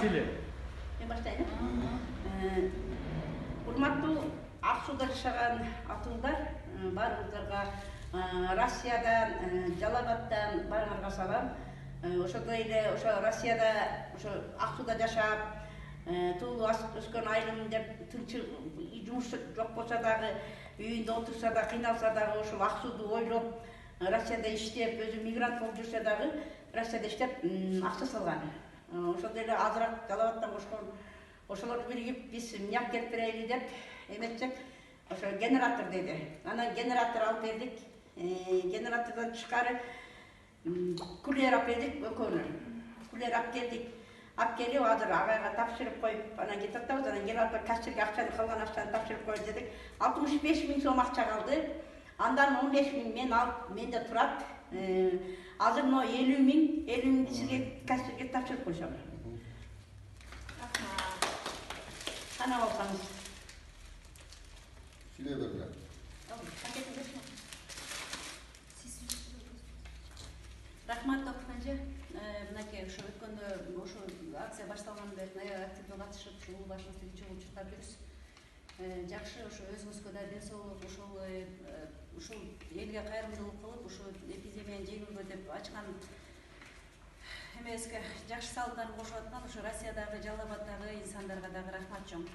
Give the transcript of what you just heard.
Тиле. Мен баштайын. Урматтуу Ак Сууда жашаган атуулдар, баарыңыздарга Россиядан, Жалал-Абадтан баарыңарга салам. Ошондой эле ошо Россияда ошо Ак Сууда жашап, туулуп өскөн айылым деп тынчы жумуш жок болсо дагы, үйүндө отурса да, кыйналса дагы ошол Ак Сууду ойлоп, Россияда иштеп, өзү мигрант болуп жүрсө дагы, Россияда иштеп акча салган. Ошондой эле азыраак Жалал-Абадтан кошкон ошолор биригип биз мияк келип берели деп эметсек, ошо генератор деди. Анан генератор алып бердик. Генератордон тышкары кулер алып бердик экөөнө. Кулер алып келдик. Алып келип азыр агайга тапшырып коюп, анан кетип атабыз. Анан келип алып кассирге акчаны, калган акчаны тапшырып коюп дедик. 65 000 сом акча калды. Андан 15 000 мен алып, менде турат. Азыр но 50 000 сизге кассирге тапшырып койсом. Кана болсаңыз. Силе бердилер. Рахмат Токпанжы. Мынакей ошо өткөндө ошо акция башталгандан бери активдүү катышып, ушул башыбызды чогуу чуркап жүрүбүз. Жакшы ошо өзүңүзгө да ден соолук, ушул элге кайрымдуулук кылып, ушул эпидемияны жеңүүгө деп ачкан эмеске жакшы салымдарын кошуп аткан ошо Россиядагы, Жалал-Абадтагы инсандарга дагы рахмат чоң.